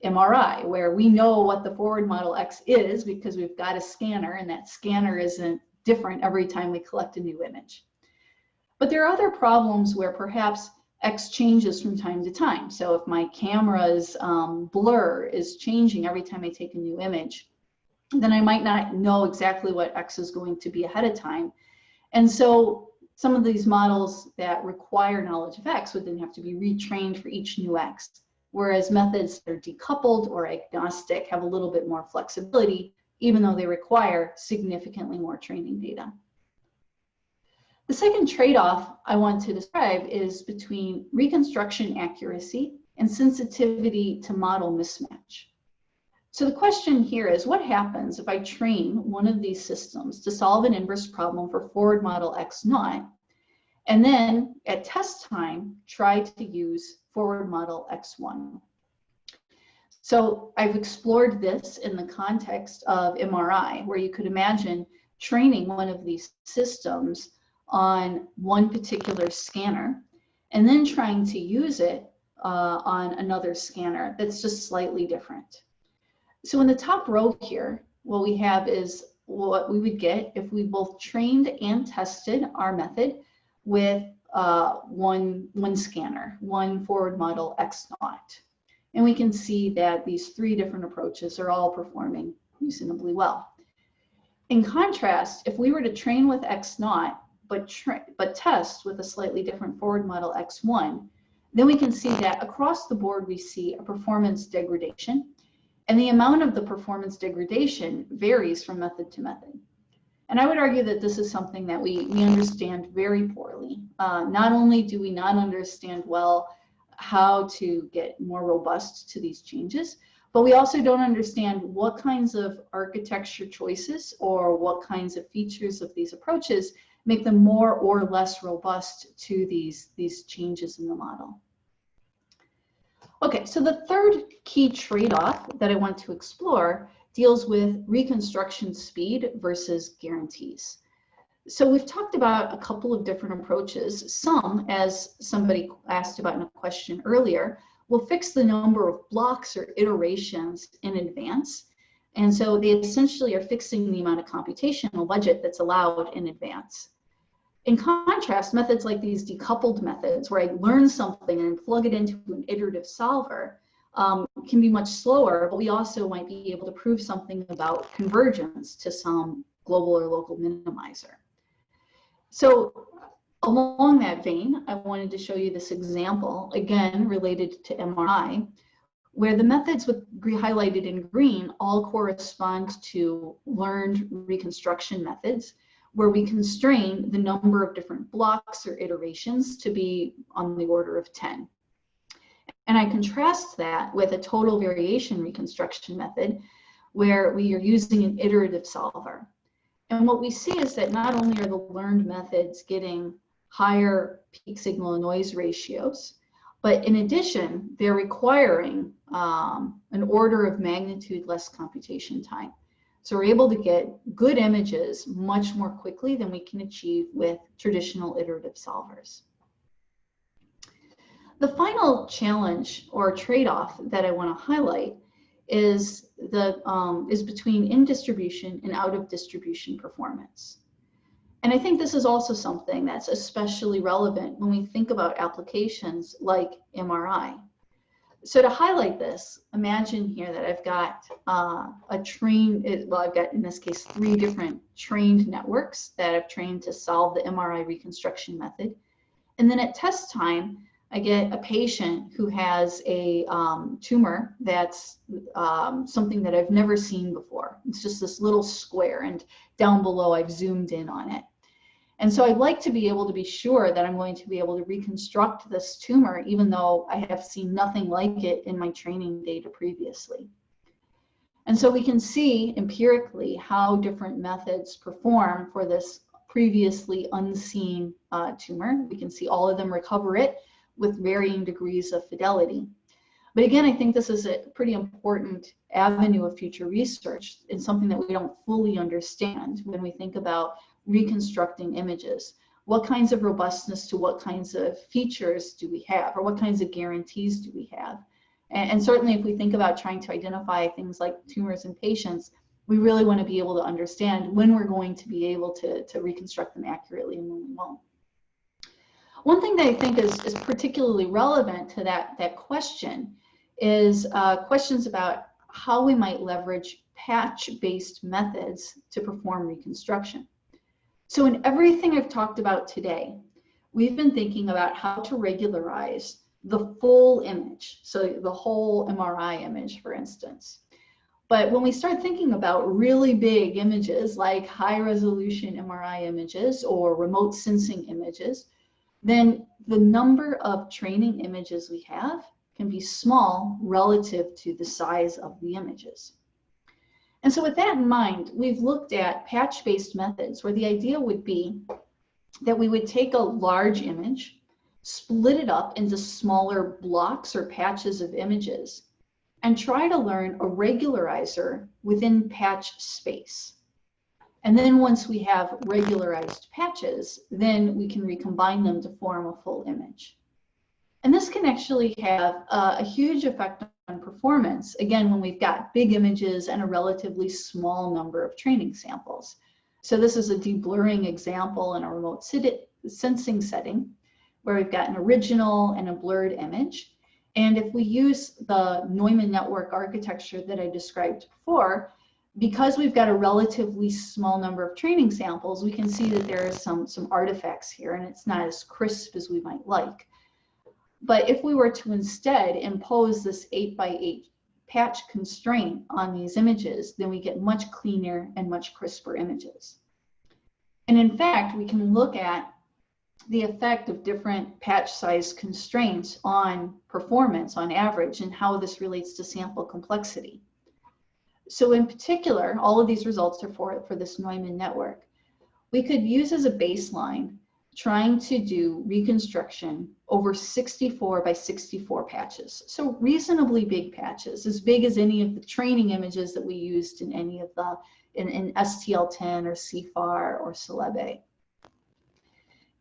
S2: MRI, where we know what the forward model X is because we've got a scanner, and that scanner isn't different every time we collect a new image. But there are other problems where perhaps X changes from time to time. So if my camera's blur is changing every time I take a new image, then I might not know exactly what X is going to be ahead of time. And so some of these models that require knowledge of X would then have to be retrained for each new X. Whereas methods that are decoupled or agnostic have a little bit more flexibility, even though they require significantly more training data. The second trade-off I want to describe is between reconstruction accuracy and sensitivity to model mismatch. So the question here is, what happens if I train one of these systems to solve an inverse problem for forward model X naught, and then at test time, try to use forward model X1? So I've explored this in the context of MRI, where you could imagine training one of these systems on one particular scanner, and then trying to use it on another scanner that's just slightly different. So in the top row here, what we have is what we would get if we both trained and tested our method with one scanner, one forward model X0. And we can see that these three different approaches are all performing reasonably well. In contrast, if we were to train with X0, but test with a slightly different forward model X1, then we can see that across the board we see a performance degradation, and the amount of the performance degradation varies from method to method. And I would argue that this is something that we understand very poorly. Not only do we not understand well how to get more robust to these changes, but we also don't understand what kinds of architecture choices or what kinds of features of these approaches make them more or less robust to these changes in the model. Okay, so the third key trade-off that I want to explore deals with reconstruction speed versus guarantees. So we've talked about a couple of different approaches. Some, as somebody asked about in a question earlier, will fix the number of blocks or iterations in advance. And so they essentially are fixing the amount of computational budget that's allowed in advance. In contrast, methods like these decoupled methods, where I learn something and plug it into an iterative solver, can be much slower, but we also might be able to prove something about convergence to some global or local minimizer. So along that vein, I wanted to show you this example, again, related to MRI, where the methods highlighted in green all correspond to learned reconstruction methods, where we constrain the number of different blocks or iterations to be on the order of 10. And I contrast that with a total variation reconstruction method, where we are using an iterative solver. And what we see is that not only are the learned methods getting higher peak signal and noise ratios, but in addition, they're requiring an order of magnitude less computation time. So we're able to get good images much more quickly than we can achieve with traditional iterative solvers. The final challenge or trade-off that I want to highlight is between in-distribution and out-of-distribution performance. And I think this is also something that's especially relevant when we think about applications like MRI. So to highlight this, imagine here that I've got I've got in this case 3 different trained networks that I've trained to solve the MRI reconstruction method. And then at test time, I get a patient who has a tumor that's something that I've never seen before. It's just this little square, and down below I've zoomed in on it. And so I'd like to be able to be sure that I'm going to be able to reconstruct this tumor, even though I have seen nothing like it in my training data previously. And so we can see empirically how different methods perform for this previously unseen tumor. We can see all of them recover it with varying degrees of fidelity. But again, I think this is a pretty important avenue of future research and something that we don't fully understand when we think about reconstructing images. What kinds of robustness to what kinds of features do we have, or what kinds of guarantees do we have? And certainly if we think about trying to identify things like tumors in patients, we really want to be able to understand when we're going to be able to reconstruct them accurately and when we won't. One thing that I think is particularly relevant to that question is questions about how we might leverage patch-based methods to perform reconstruction. So in everything I've talked about today, we've been thinking about how to regularize the full image, so the whole MRI image, for instance. But when we start thinking about really big images like high-resolution MRI images or remote sensing images, then the number of training images we have can be small relative to the size of the images. And so with that in mind, we've looked at patch-based methods where the idea would be that we would take a large image, split it up into smaller blocks or patches of images, and try to learn a regularizer within patch space. And then once we have regularized patches, then we can recombine them to form a full image. And this can actually have a huge effect on performance, again, when we've got big images and a relatively small number of training samples. So this is a deblurring example in a remote sensing setting where we've got an original and a blurred image. And if we use the Neumann network architecture that I described before, because we've got a relatively small number of training samples, we can see that there are some artifacts here, and it's not as crisp as we might like. But if we were to instead impose this 8x8 patch constraint on these images, then we get much cleaner and much crisper images. And in fact, we can look at the effect of different patch size constraints on performance on average and how this relates to sample complexity. So in particular, all of these results are for this Neumann network. We could use as a baseline trying to do reconstruction over 64 by 64 patches. So reasonably big patches, as big as any of the training images that we used in any of the, in STL10 or CFAR or Celeb.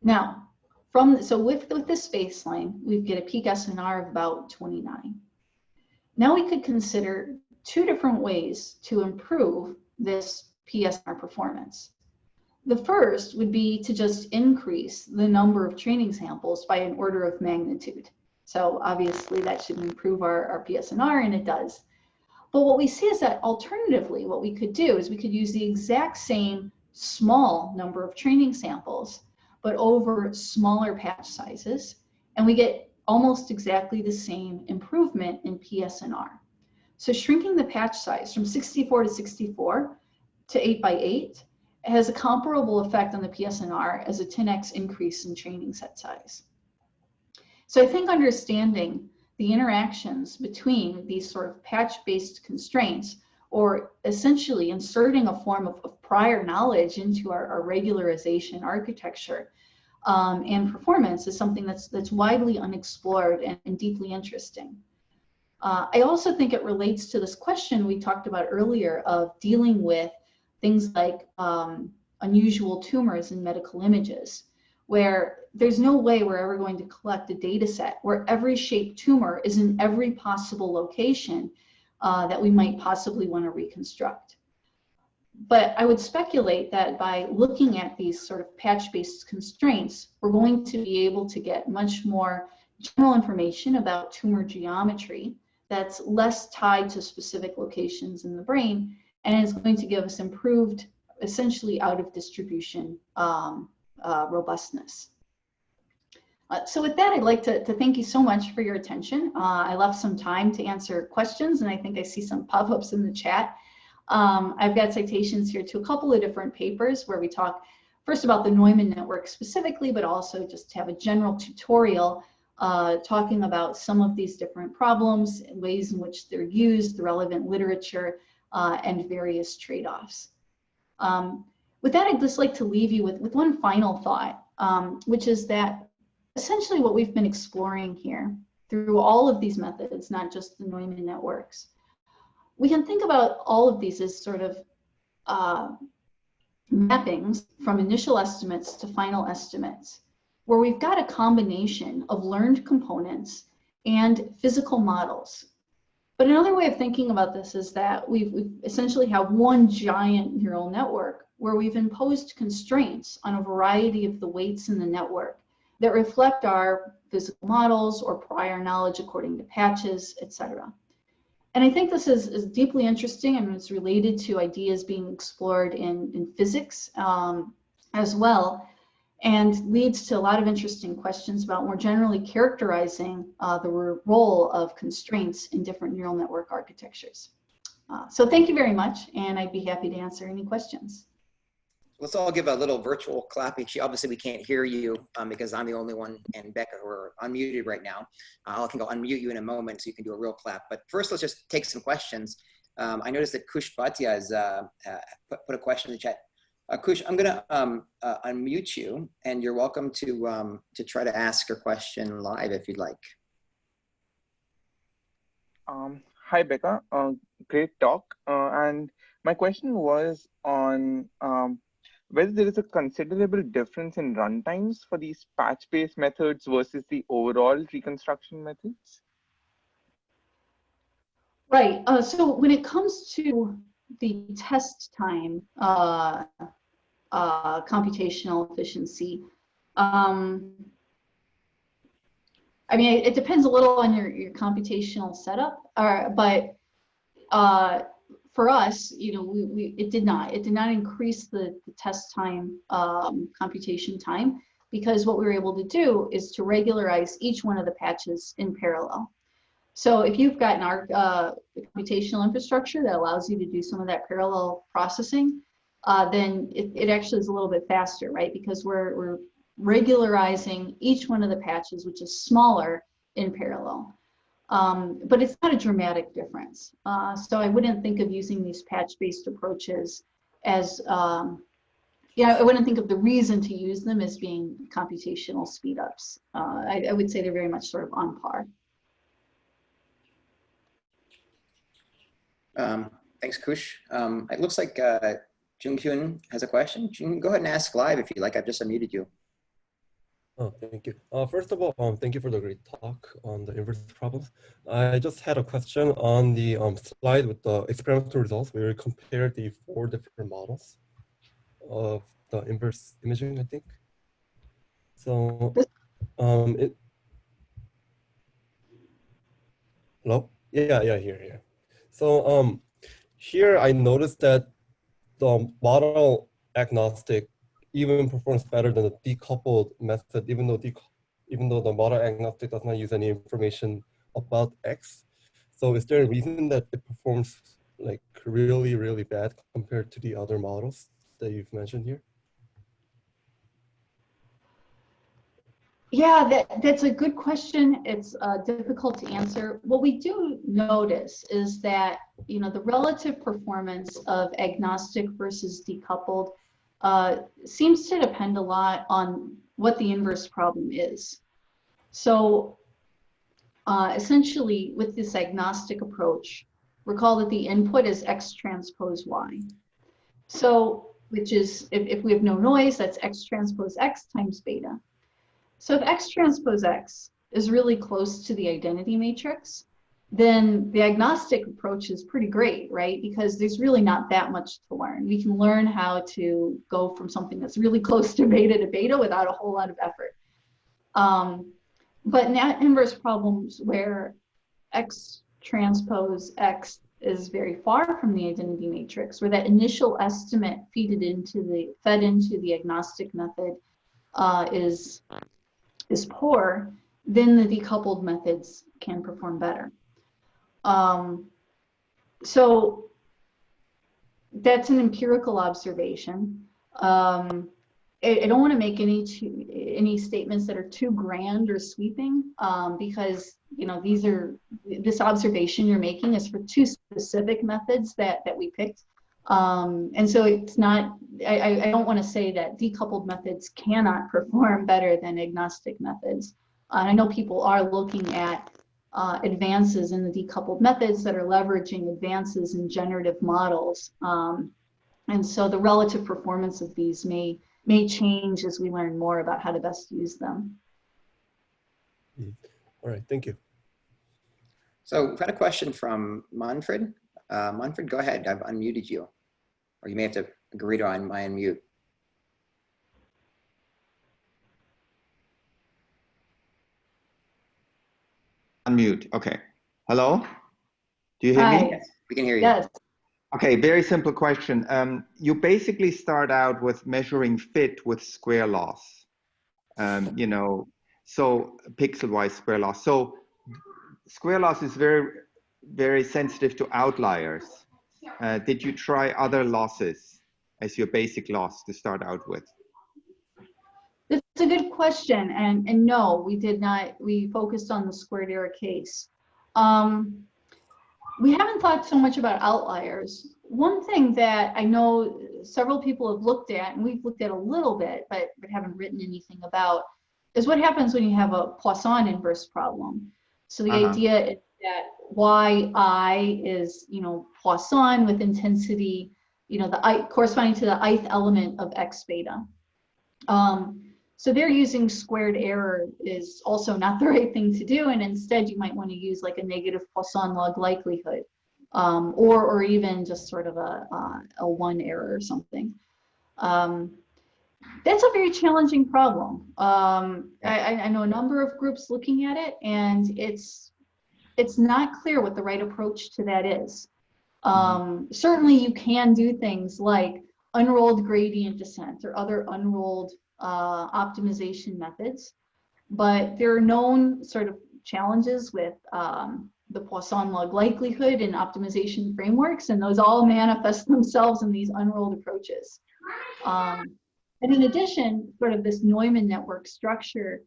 S2: Now, with this baseline, we get a peak SNR of about 29. Now we could consider two different ways to improve this PSNR performance. The first would be to just increase the number of training samples by an order of magnitude. So obviously that should improve our PSNR, and it does. But what we see is that alternatively, what we could do is we could use the exact same small number of training samples, but over smaller patch sizes, and we get almost exactly the same improvement in PSNR. So shrinking the patch size from 64 to 64 to 8x8 has a comparable effect on the PSNR as a 10x increase in training set size. So I think understanding the interactions between these sort of patch-based constraints, or essentially inserting a form of prior knowledge into our regularization architecture and performance, is something that's widely unexplored and deeply interesting. I also think it relates to this question we talked about earlier of dealing with things like unusual tumors in medical images, where there's no way we're ever going to collect a data set where every shaped tumor is in every possible location that we might possibly want to reconstruct. But I would speculate that by looking at these sort of patch-based constraints, we're going to be able to get much more general information about tumor geometry that's less tied to specific locations in the brain, and is going to give us improved, essentially out of distribution robustness. So with that, I'd like to thank you so much for your attention. I left some time to answer questions, and I think I see some pop-ups in the chat. I've got citations here to a couple of different papers where we talk first about the Neumann network specifically, but also just have a general tutorial talking about some of these different problems, ways in which they're used, the relevant literature, and various trade-offs. With that, I'd just like to leave you with one final thought, which is that essentially what we've been exploring here through all of these methods, not just the Neumann networks, we can think about all of these as sort of mappings from initial estimates to final estimates, where we've got a combination of learned components and physical models. But another way of thinking about this is that we essentially have one giant neural network where we've imposed constraints on a variety of the weights in the network that reflect our physical models or prior knowledge according to patches, etc. And I think this is deeply interesting, and it's related to ideas being explored in physics as well, and leads to a lot of interesting questions about more generally characterizing the role of constraints in different neural network architectures. So thank you very much, and I'd be happy to answer any questions.
S1: Let's all give a little virtual clap. Obviously, we can't hear you because I'm the only one and Becca who are unmuted right now. I can go unmute you in a moment so you can do a real clap. But first, let's just take some questions. I noticed that Kush Bhatia has put a question in the chat. Kush, I'm going to unmute you, and you're welcome to try to ask your question live if you'd like.
S3: Hi, Becca. Great talk. And my question was on whether there is a considerable difference in runtimes for these patch-based methods versus the overall reconstruction methods.
S2: Right. So when it comes to the test time computational efficiency, I mean, it depends a little on your computational setup, but for us, you know, it did not increase the test time, computation time, because what we were able to do is to regularize each one of the patches in parallel. So if you've got an computational infrastructure that allows you to do some of that parallel processing, then it actually is a little bit faster, right? Because we're regularizing each one of the patches, which is smaller, in parallel. But it's not a dramatic difference. So I wouldn't think of using these patch-based approaches as, I wouldn't think of the reason to use them as being computational speedups. I would say they're very much sort of on par.
S1: Thanks, Kush. It looks like Jung Kyun has a question. Jung, go ahead and ask live if you like. I've just unmuted you.
S4: Oh, thank you. First of all, thank you for the great talk on the inverse problems. I just had a question on the slide with the experimental results where you compared the 4 different models of the inverse imaging, I think. So, hello? Yeah, here. So, here I noticed that the model agnostic even performs better than the decoupled method, even though the model agnostic does not use any information about X. So is there a reason that it performs like really, really bad compared to the other models that you've mentioned here?
S2: Yeah, that's a good question. It's difficult to answer. What we do notice is that, you know, the relative performance of agnostic versus decoupled seems to depend a lot on what the inverse problem is. So essentially, with this agnostic approach, recall that the input is X transpose Y. So, which is, if we have no noise, that's X transpose X times beta. So if X transpose X is really close to the identity matrix, then the agnostic approach is pretty great, right? Because there's really not that much to learn. We can learn how to go from something that's really close to beta without a whole lot of effort. But now inverse problems where X transpose X is very far from the identity matrix, where that initial estimate fed into the agnostic method is poor, then the decoupled methods can perform better. So that's an empirical observation. I don't want to make any statements that are too grand or sweeping, because, you know, this observation you're making is for 2 specific methods that we picked. And so it's not, I don't want to say that decoupled methods cannot perform better than agnostic methods. I know people are looking at advances in the decoupled methods that are leveraging advances in generative models. And so the relative performance of these may change as we learn more about how to best use them.
S4: All right, thank you.
S1: So we've got a question from Manfred. Manfred, go ahead. I've unmuted you. Or you may have to agree to my unmute.
S5: Unmute, okay. Hello? Do you hear
S2: Hi.
S5: me?
S1: Yes, we can hear you.
S2: Yes.
S5: Okay, very simple question. You basically start out with measuring fit with square loss, you know, so pixel-wise square loss. So square loss is very, very sensitive to outliers. Did you try other losses as your basic loss to start out with?
S2: That's a good question, and no, we did not. We focused on the squared error case. We haven't thought so much about outliers. One thing that I know several people have looked at, and we've looked at a little bit, but haven't written anything about, is what happens when you have a Poisson inverse problem. So the idea is that yi is, you know, Poisson with intensity, you know, corresponding to the ith element of x beta. So they're using squared error is also not the right thing to do, and instead you might want to use like a negative Poisson log likelihood. or even just sort of a one error or something. That's a very challenging problem. I know a number of groups looking at it, and it's not clear what the right approach to that is. Certainly you can do things like unrolled gradient descent or other unrolled optimization methods, but there are known sort of challenges with the Poisson log likelihood and optimization frameworks, and those all manifest themselves in these unrolled approaches. And in addition, sort of this Neumann network structure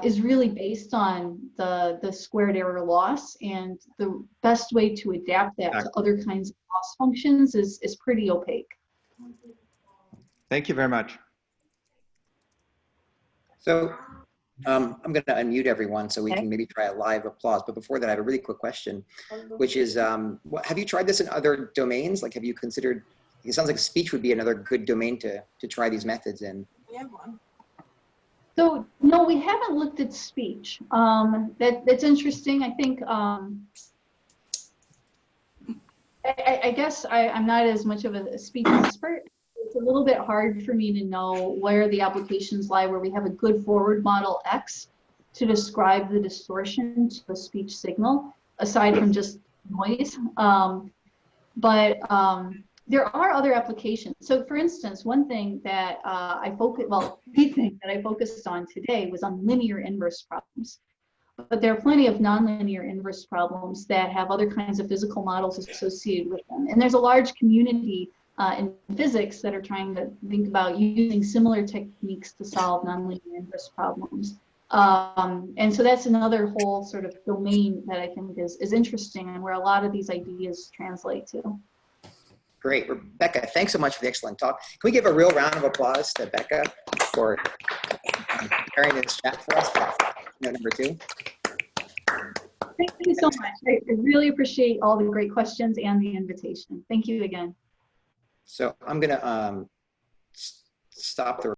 S2: is really based on the squared error loss, and the best way to adapt that to other kinds of loss functions is pretty opaque.
S5: Thank you very much.
S1: So I'm going to unmute everyone so we can maybe try a live applause. But before that, I have a really quick question, which is, have you tried this in other domains? Like, have you considered, it sounds like speech would be another good domain to try these methods in.
S6: We have one.
S2: So no, we haven't looked at speech. That's interesting. I think, I guess I'm not as much of a speech expert. It's a little bit hard for me to know where the applications lie, where we have a good forward model X to describe the distortion to the speech signal, aside from just noise. But there are other applications. So for instance, one thing that the thing that I focused on today was on linear inverse problems. But there are plenty of nonlinear inverse problems that have other kinds of physical models associated with them. And there's a large community in physics that are trying to think about using similar techniques to solve nonlinear inverse problems. And so that's another whole sort of domain that I think is interesting and where a lot of these ideas translate to.
S1: Great. Rebecca, thanks so much for the excellent talk. Can we give a real round of applause to Becca for preparing this chat for us for keynote number 2?
S2: Thank you so much. I really appreciate all the great questions and the invitation. Thank you again.
S1: So I'm going to stop the